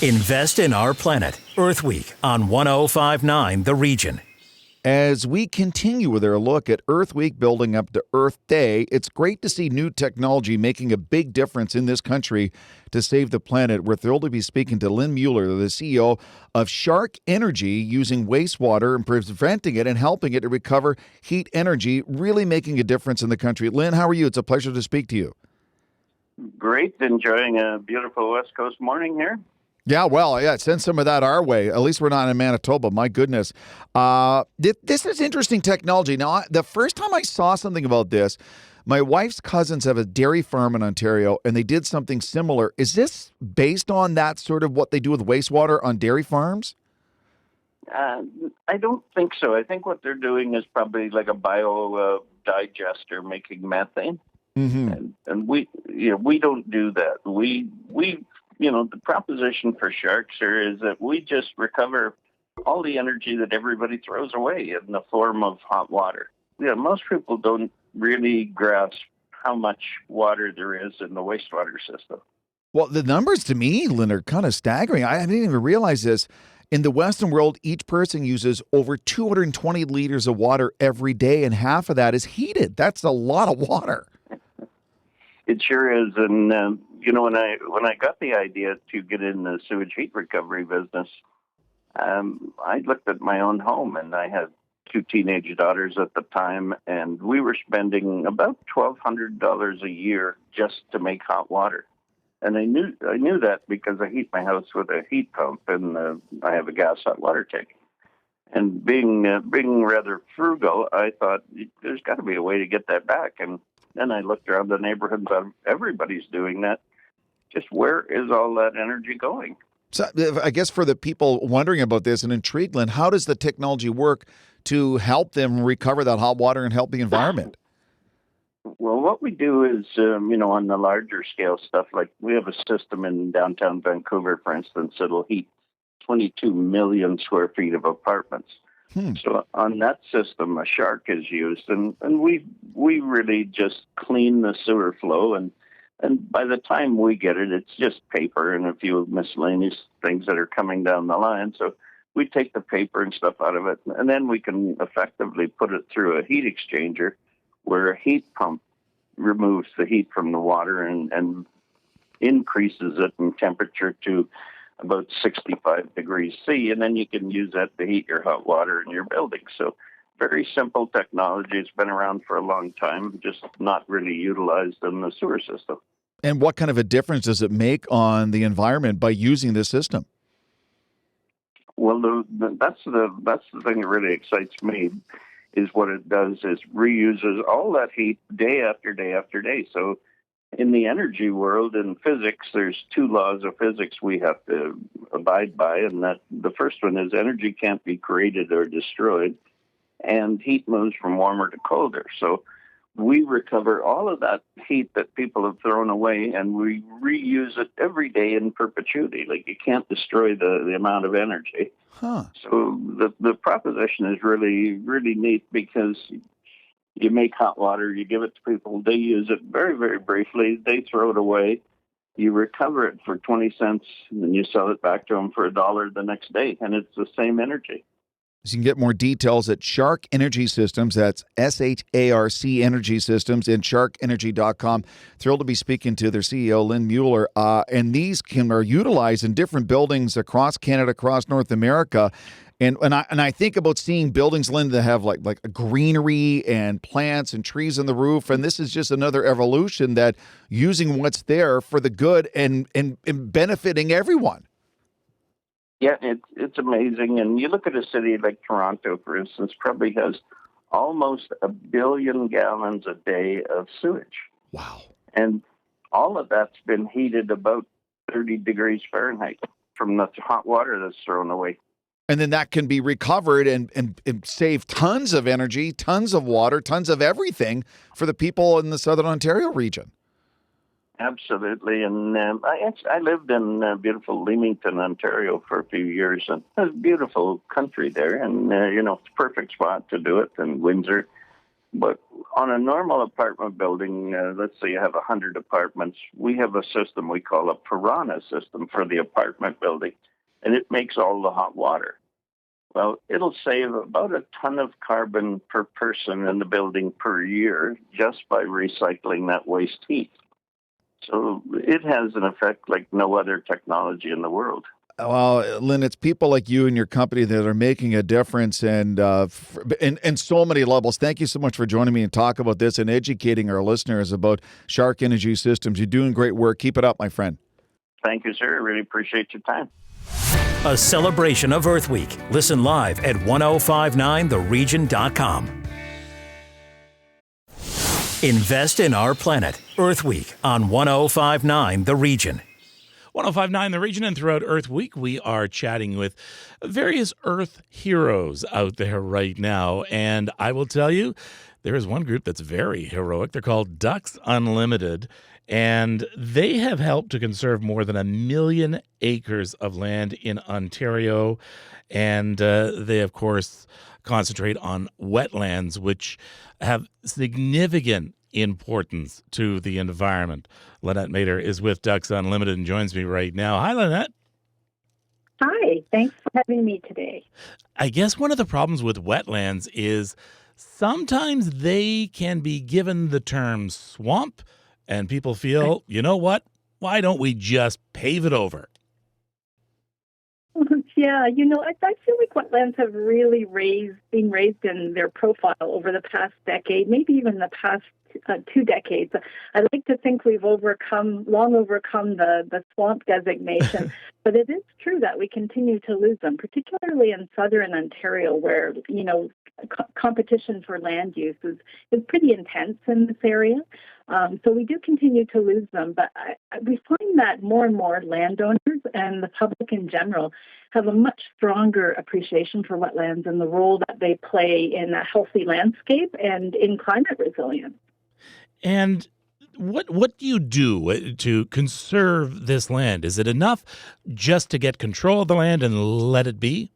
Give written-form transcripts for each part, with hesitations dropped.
Invest in our planet. Earth Week on 105.9 The Region. As we continue with our look at Earth Week building up to Earth Day, it's great to see new technology making a big difference in this country to save the planet. We're thrilled to be speaking to Lynn Mueller, the CEO of SHARC Energy, using wastewater and preventing it and helping it to recover heat energy, really making a difference in the country. Lynn, how are you? It's a pleasure to speak to you. Great. Enjoying a beautiful West Coast morning here. Yeah, send some of that our way. At least we're not in Manitoba. My goodness. This is interesting technology. Now, the first time I saw something about this, my wife's cousins have a dairy farm in Ontario, and they did something similar. Is this based on that sort of what they do with wastewater on dairy farms? I don't think so. I think what they're doing is probably like a bio digester making methane. Mm-hmm. And we don't do that. We the proposition for sharks here is that we just recover all the energy that everybody throws away in the form of hot water. Most people don't really grasp how much water there is in the wastewater system. Well, the numbers to me, Lynn, are kind of staggering. I didn't even realize this. In the Western world, each person uses over 220 liters of water every day, and half of that is heated. That's a lot of water. It sure is, and when I got the idea to get in the sewage heat recovery business, I looked at my own home, and I had two teenage daughters at the time, and we were spending about $1,200 a year just to make hot water. And I knew that because I heat my house with a heat pump, and I have a gas hot water tank. And being rather frugal, I thought there's got to be a way to get that back. And then I looked around the neighborhood, and everybody's doing that. Just where is all that energy going? So I guess for the people wondering about this and intrigued, Lynn, how does the technology work to help them recover that hot water and help the environment? Well, what we do is, on the larger scale stuff, like we have a system in downtown Vancouver, for instance, that'll heat 22 million square feet of apartments. So on that system, a SHARC is used, and we really just clean the sewer flow, and by the time we get it, it's just paper and a few miscellaneous things that are coming down the line. So we take the paper and stuff out of it, and then we can effectively put it through a heat exchanger where a heat pump removes the heat from the water and increases it in temperature to about 65 degrees C, and then you can use that to heat your hot water in your building. So very simple technology. It's been around for a long time, just not really utilized in the sewer system. And what kind of a difference does it make on the environment by using this system? Well, that's the thing that really excites me is what it does is reuses all that heat day after day after day. So in the energy world, in physics, there's two laws of physics we have to abide by, and that the first one is energy can't be created or destroyed, and heat moves from warmer to colder. So we recover all of that heat that people have thrown away, and we reuse it every day in perpetuity. Like, you can't destroy the amount of energy. So the proposition is really, really neat because you make hot water, you give it to people, they use it very, very briefly, they throw it away, you recover it for 20 cents, and then you sell it back to them for $1 the next day, and it's the same energy. You can get more details at SHARC Energy Systems. That's SHARC Energy Systems and sharkenergy.com. Thrilled to be speaking to their CEO, Lynn Mueller. And these are utilized in different buildings across Canada, across North America. And I think about seeing buildings, Lynn, that have like a greenery and plants and trees on the roof. And this is just another evolution that using what's there for the good and benefiting everyone. Yeah, it's amazing. And you look at a city like Toronto, for instance, probably has almost 1 billion gallons a day of sewage. Wow. And all of that's been heated about 30 degrees Fahrenheit from the hot water that's thrown away. And then that can be recovered and save tons of energy, tons of water, tons of everything for the people in the Southern Ontario region. Absolutely. And I lived in beautiful Leamington, Ontario for a few years, and it's a beautiful country there. And, it's a perfect spot to do it. And Windsor, But on a normal apartment building, let's say you have 100 apartments, we have a system we call a piranha system for the apartment building, and it makes all the hot water. Well, it'll save about a ton of carbon per person in the building per year just by recycling that waste heat. So it has an effect like no other technology in the world. Well, Lynn, it's people like you and your company that are making a difference, and in so many levels. Thank you so much for joining me and talk about this and educating our listeners about SHARC Energy Systems. You're doing great work. Keep it up, my friend. Thank you, sir. I really appreciate your time. A celebration of Earth Week. Listen live at 1059theregion.com. Invest in our planet. Earth Week on 1059 The Region. 1059 The Region, and throughout Earth Week, we are chatting with various Earth heroes out there right now. And I will tell you, there is one group that's very heroic. They're called Ducks Unlimited, and they have helped to conserve more than 1 million acres of land in Ontario. And they, of course, concentrate on wetlands, which have significant importance to the environment. Lynette Mader is with Ducks Unlimited and joins me right now. Hi, Lynette. Hi, thanks for having me today. I guess one of the problems with wetlands is sometimes they can be given the term swamp, and people feel, you know what, why don't we just pave it over? Yeah, I feel like wetlands have really been raised in their profile over the past decade, maybe even the past 2 decades. I like to think we've long overcome the swamp designation, but it is true that we continue to lose them, particularly in southern Ontario, where competition for land use is pretty intense in this area. So we do continue to lose them, but we find that more and more landowners and the public in general have a much stronger appreciation for wetlands and the role that they play in a healthy landscape and in climate resilience. And what do you do to conserve this land? Is it enough just to get control of the land and let it be?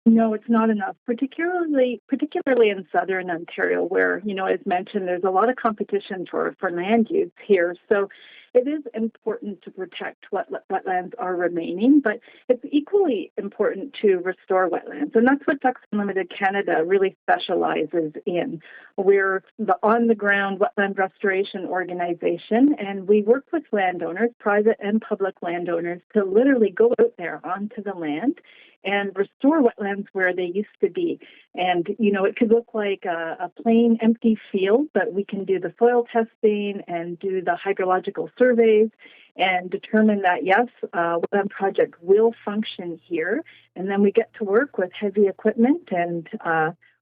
No, it's not enough, particularly in southern Ontario, where, as mentioned, there's a lot of competition for land use here. So it is important to protect what wetlands are remaining, but it's equally important to restore wetlands. And that's what Ducks Unlimited Canada really specializes in. We're the on-the-ground wetland restoration organization, and we work with landowners, private and public landowners, to literally go out there onto the land and restore wetlands where they used to be. And, it could look like a plain empty field, but we can do the soil testing and do the hydrological surveys and determine that, yes, wetland project will function here. And then we get to work with heavy equipment and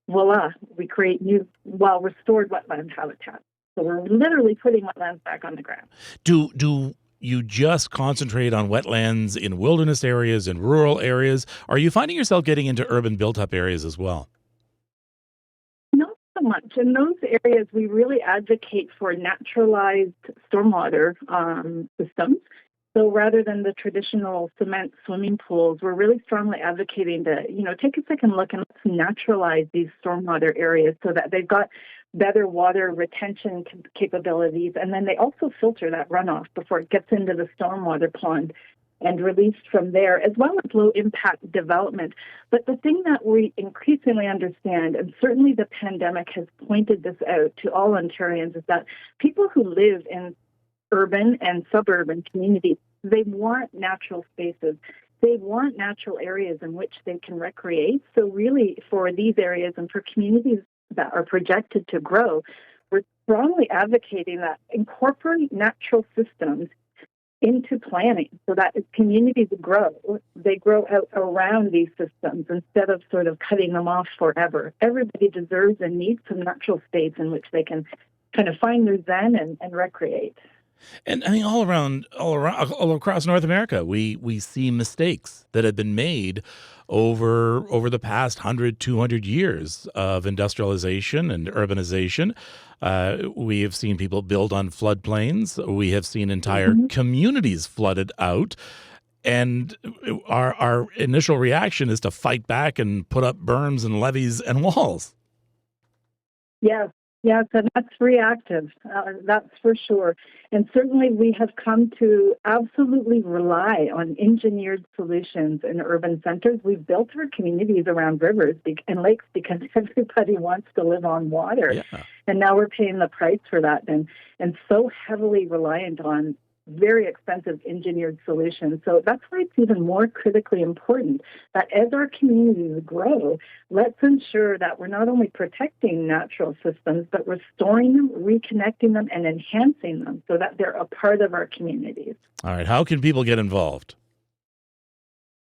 voila, we create new, restored wetland habitat. So we're literally putting wetlands back on the ground. Do you just concentrate on wetlands in wilderness areas and rural areas? Are you finding yourself getting into urban built-up areas as well? Not so much. In those areas, we really advocate for naturalized stormwater systems. So rather than the traditional cement swimming pools, we're really strongly advocating to, take a second look and let's naturalize these stormwater areas so that they've got better water retention capabilities. And then they also filter that runoff before it gets into the stormwater pond and released from there, as well as low impact development. But the thing that we increasingly understand, and certainly the pandemic has pointed this out to all Ontarians, is that people who live in urban and suburban communities, they want natural spaces. They want natural areas in which they can recreate. So really for these areas and for communities that are projected to grow, we're strongly advocating that incorporate natural systems into planning so that as communities grow, they grow out around these systems instead of sort of cutting them off forever. Everybody deserves and needs some natural space in which they can kind of find their zen and recreate. And I mean, all across North America, we see mistakes that have been made over the past 100, 200 years of industrialization and urbanization. We have seen people build on floodplains. We have seen entire communities flooded out. And our initial reaction is to fight back and put up berms and levees and walls. Yes, and that's reactive. That's for sure. And certainly we have come to absolutely rely on engineered solutions in urban centers. We've built our communities around rivers and lakes because everybody wants to live on water. Yeah. And now we're paying the price for that and so heavily reliant on very expensive engineered solutions. So that's why it's even more critically important that as our communities grow, let's ensure that we're not only protecting natural systems, but restoring them, reconnecting them, and enhancing them so that they're a part of our communities. All right. How can people get involved?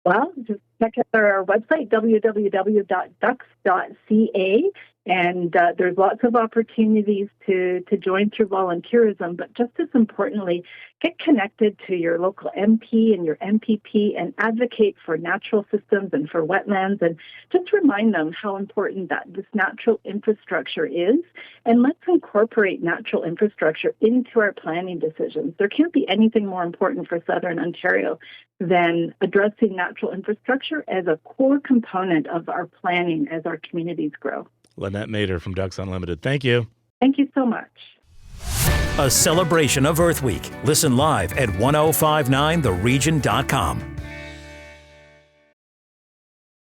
Well, just check out our website, www.ducks.ca, and there's lots of opportunities to join through volunteerism, but just as importantly, get connected to your local MP and your MPP and advocate for natural systems and for wetlands, and just remind them how important that this natural infrastructure is, and let's incorporate natural infrastructure into our planning decisions. There can't be anything more important for Southern Ontario than addressing natural infrastructure as a core component of our planning as our communities grow. Lynette Mader from Ducks Unlimited. Thank you. Thank you so much. A celebration of Earth Week. Listen live at 1059theregion.com.